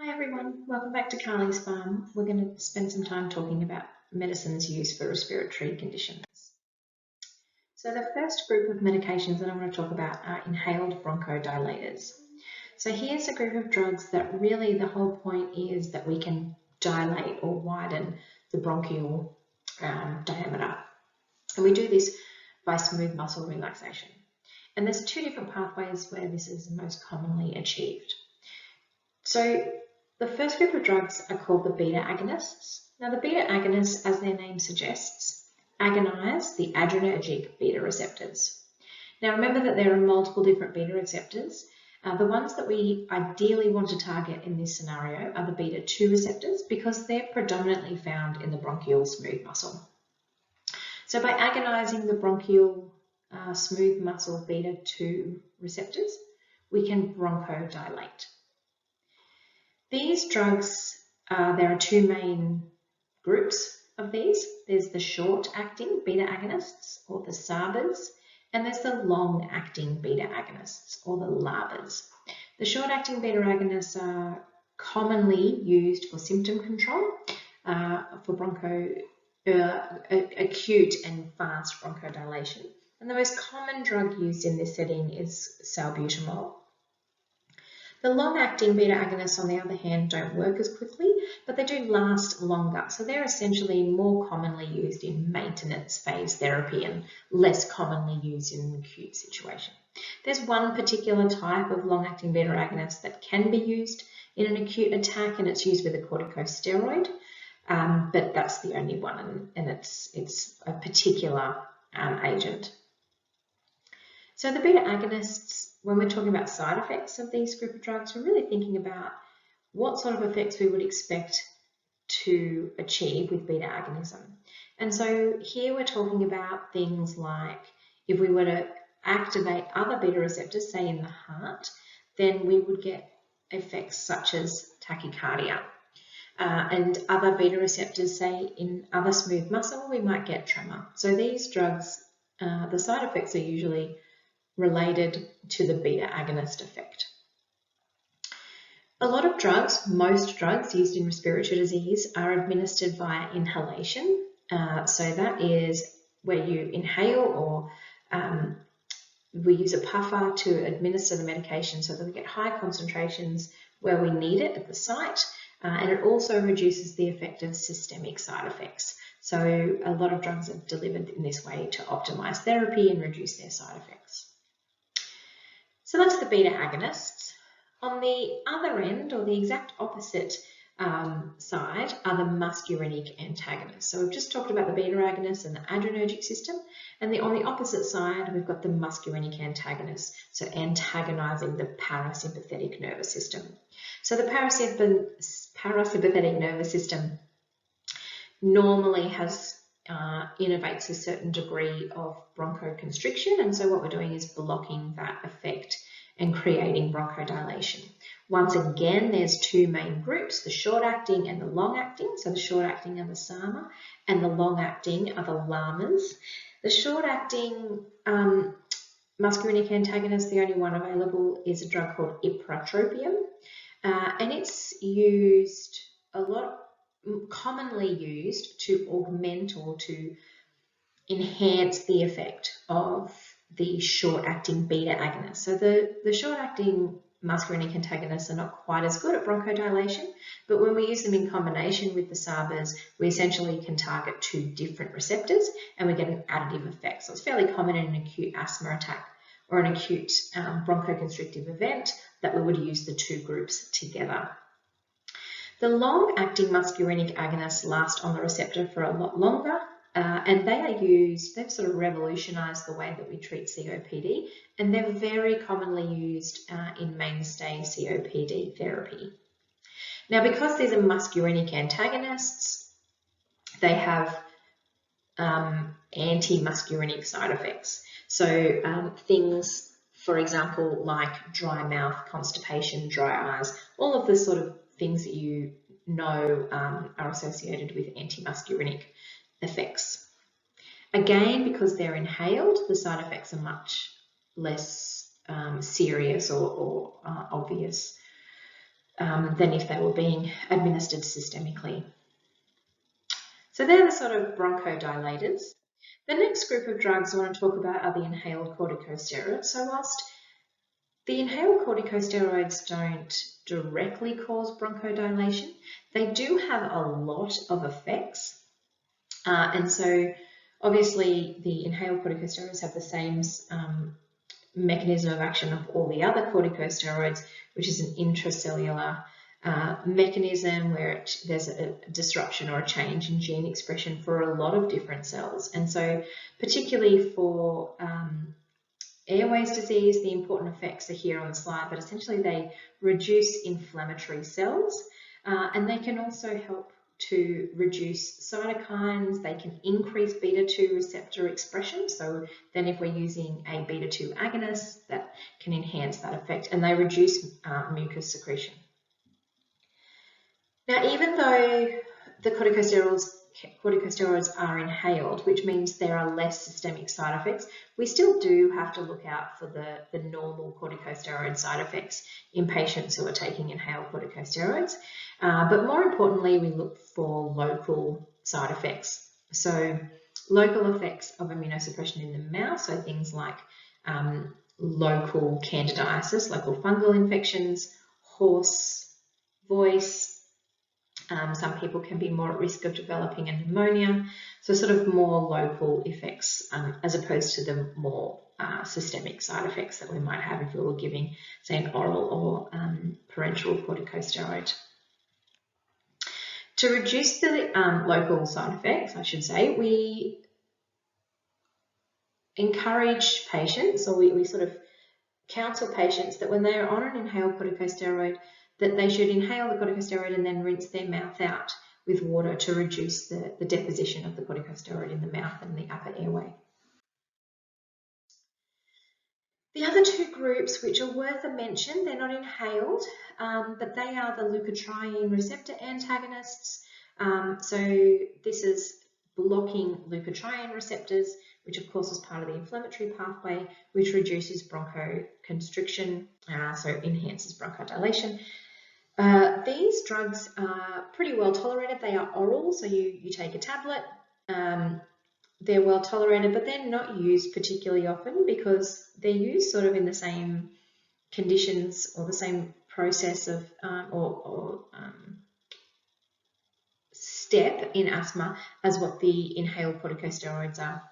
Hi everyone, welcome back to Karlee's Farm. We're going to spend some time talking about medicines used for respiratory conditions. So the first group of medications that I want to talk about are inhaled bronchodilators. So here's a group of drugs that really the whole point is that we can dilate or widen the bronchial diameter. And we do this by smooth muscle relaxation. And there's two different pathways where this is most commonly achieved. So the first group of drugs are called the beta agonists. Now the beta agonists, as their name suggests, agonize the adrenergic beta receptors. Now remember that there are multiple different beta receptors. The ones that we ideally want to target in this scenario are the beta 2 receptors because they're predominantly found in the bronchial smooth muscle. So by agonizing the bronchial smooth muscle beta 2 receptors, we can bronchodilate. These drugs, there are two main groups of these. There's the short-acting beta agonists, or the SABAs, and there's the long-acting beta agonists, or the LABAs. The short-acting beta agonists are commonly used for symptom control, for acute and fast bronchodilation. And the most common drug used in this setting is salbutamol. The long-acting beta agonists, on the other hand, don't work as quickly, but they do last longer. So they're essentially more commonly used in maintenance phase therapy and less commonly used in an acute situation. There's one particular type of long-acting beta agonist that can be used in an acute attack, and it's used with a corticosteroid, but that's the only one, and it's a particular agent. So the beta agonists, when we're talking about side effects of these group of drugs, we're really thinking about what sort of effects we would expect to achieve with beta agonism. And so here we're talking about things like if we were to activate other beta receptors, say in the heart, then we would get effects such as tachycardia. And other beta receptors, say in other smooth muscle, we might get tremor. So these drugs, the side effects are usually related to the beta agonist effect. A lot of drugs, most drugs used in respiratory disease, are administered via inhalation. So that is where you inhale, or we use a puffer to administer the medication so that we get high concentrations where we need it at the site. And it also reduces the effect of systemic side effects. So a lot of drugs are delivered in this way to optimize therapy and reduce their side effects. So that's the beta agonists. On the other end, or the exact opposite side, are the muscarinic antagonists. So we've just talked about the beta agonists and the adrenergic system, and on the opposite side, we've got the muscarinic antagonists, so antagonizing the parasympathetic nervous system. So the parasympathetic nervous system normally innervates a certain degree of bronchoconstriction, and so what we're doing is blocking that effect and creating bronchodilation. Once again, there's two main groups, the short-acting and the long-acting. So the short-acting are the SAMA and the long-acting are the LAMAs. The short-acting muscarinic antagonist, the only one available, is a drug called ipratropium, and it's used commonly used to augment or to enhance the effect of the short-acting beta agonist. So the short-acting muscarinic antagonists are not quite as good at bronchodilation, but when we use them in combination with the SABAs, we essentially can target two different receptors and we get an additive effect. So it's fairly common in an acute asthma attack or an acute bronchoconstrictive event that we would use the two groups together. The long-acting muscarinic agonists last on the receptor for a lot longer, and they've sort of revolutionized the way that we treat COPD, and they're very commonly used in mainstay COPD therapy. Now, because these are muscarinic antagonists, they have anti-muscarinic side effects. So things, for example, like dry mouth, constipation, dry eyes, all of the sort of things that you know are associated with anti-muscarinic effects. Again, because they're inhaled, the side effects are much less serious or obvious. than if they were being administered systemically. So they're the sort of bronchodilators. The next group of drugs I want to talk about are the inhaled corticosteroids. So whilst the inhaled corticosteroids don't directly cause bronchodilation, they do have a lot of effects. And so obviously the inhaled corticosteroids have the same mechanism of action of all the other corticosteroids, which is an intracellular mechanism where there's a disruption or a change in gene expression for a lot of different cells. And so particularly for airways disease, the important effects are here on the slide, but essentially they reduce inflammatory cells and they can also help to reduce cytokines. They can increase beta-2 receptor expression. So then if we're using a beta-2 agonist, that can enhance that effect, and they reduce mucus secretion. Now, even though the corticosteroids are inhaled, which means there are less systemic side effects, we still do have to look out for the normal corticosteroid side effects in patients who are taking inhaled corticosteroids. But more importantly, we look for local side effects. So local effects of immunosuppression in the mouth, so things like local candidiasis, local fungal infections, hoarse voice. Some people can be more at risk of developing a pneumonia, so sort of more local effects as opposed to the more systemic side effects that we might have if we were giving, say, an oral or parenteral corticosteroid. To reduce the local side effects, I should say, we encourage patients, or we sort of counsel patients that when they are on an inhaled corticosteroid, that they should inhale the corticosteroid and then rinse their mouth out with water to reduce the deposition of the corticosteroid in the mouth and the upper airway. The other two groups which are worth a mention, they're not inhaled, but they are the leukotriene receptor antagonists. So this is blocking leukotriene receptors, which of course is part of the inflammatory pathway, which reduces bronchoconstriction, so enhances bronchodilation. These drugs are pretty well tolerated. They are oral, so you take a tablet. They're well tolerated, but they're not used particularly often because they're used sort of in the same conditions or the same process of step in asthma as what the inhaled corticosteroids are.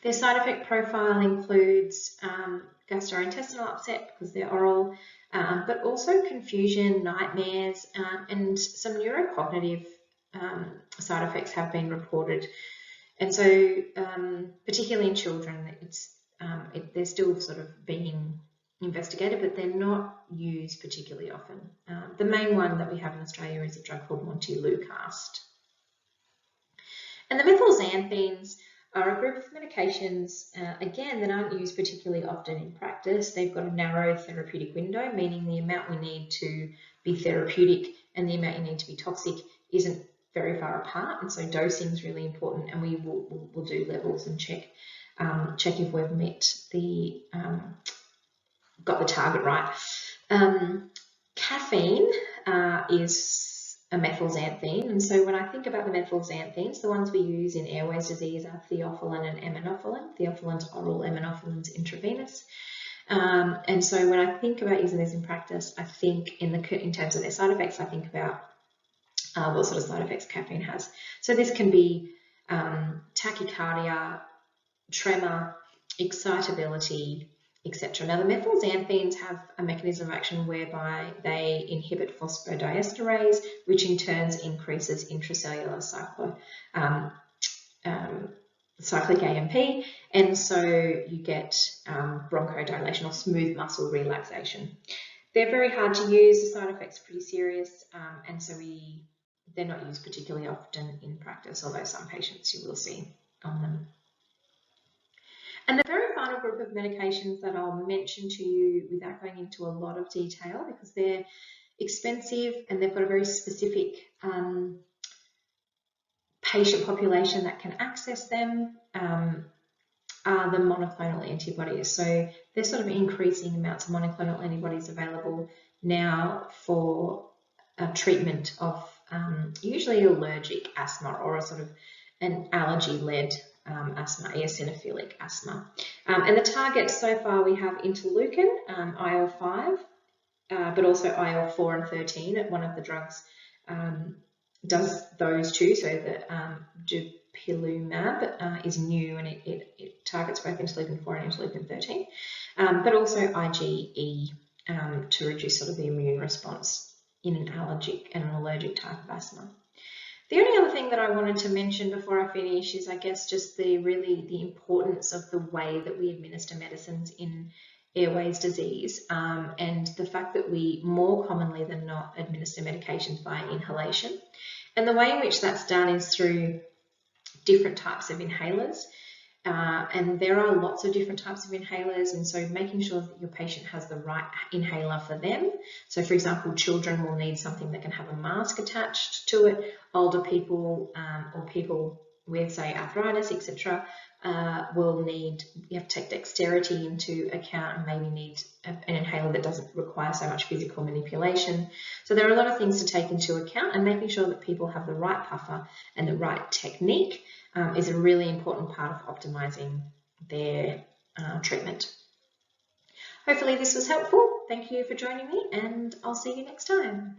Their side effect profile includes gastrointestinal upset because they're oral, but also confusion, nightmares, and some neurocognitive side effects have been reported. And so, particularly in children, they're still sort of being investigated, but they're not used particularly often. The main one that we have in Australia is a drug called montelukast. And the methylxanthines are a group of medications, again, that aren't used particularly often in practice. They've got a narrow therapeutic window, meaning the amount we need to be therapeutic and the amount you need to be toxic isn't very far apart, and so dosing is really important, and we will do levels and check if we've met the got the target right. Caffeine is a methylxanthine, and so when I think about the methylxanthines, the ones we use in airways disease are theophylline and aminophylline. Theophyline's oral, aminophyline's intravenous. And so when I think about using this in practice, I think in terms of their side effects, I think about what sort of side effects caffeine has. So this can be tachycardia, tremor, excitability, etc. Now the methylxanthines have a mechanism of action whereby they inhibit phosphodiesterase, which in turn increases intracellular cyclic AMP, and so you get bronchodilation or smooth muscle relaxation. They're very hard to use, the side effects are pretty serious, and so they're not used particularly often in practice, although some patients you will see on them. And the very final group of medications that I'll mention to you without going into a lot of detail because they're expensive and they've got a very specific patient population that can access them are the monoclonal antibodies. So there's sort of increasing amounts of monoclonal antibodies available now for a treatment of usually allergic asthma or a sort of an allergy-led asthma, eosinophilic asthma. And the targets so far, we have interleukin, IL-5, but also IL-4 and 13. One of the drugs does those two, so the dupilumab is new, and it targets both interleukin-4 and interleukin-13, but also IgE to reduce sort of the immune response in an allergic type of asthma. The only other thing that I wanted to mention before I finish is, I guess, just the importance of the way that we administer medicines in airways disease, and the fact that we more commonly than not administer medications by inhalation. And the way in which that's done is through different types of inhalers. And there are lots of different types of inhalers, and so making sure that your patient has the right inhaler for them. So for example, children will need something that can have a mask attached to it. Older people or people with, say, arthritis, etc., will need, you have to take dexterity into account and maybe need an inhaler that doesn't require so much physical manipulation. So there are a lot of things to take into account, and making sure that people have the right puffer and the right technique is a really important part of optimizing their treatment. Hopefully this was helpful. Thank you for joining me, and I'll see you next time.